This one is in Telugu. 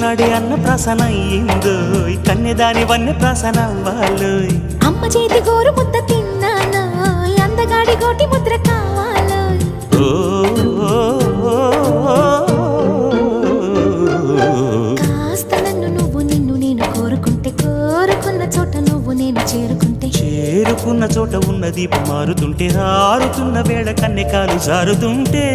నాడే అన్న ప్రాసన అయ్యిందో కన్యదాని వన్నె ప్రాసన అవ్వాలో అమ్మ చేతి గోరు ముద్ద తిన్నాను అందగాడి గోటి ముద్ర కావాలో కాస్త నన్ను నువ్వు నిన్ను నేను కోరుకుంటే కోరుకున్న చోట నువ్వు నేను చేరుకుంటే చేరుకున్న చోట ఉన్న దీపం మారుతుంటే ఆరుతున్న వేళ కన్నెకాలు జారుతుంటే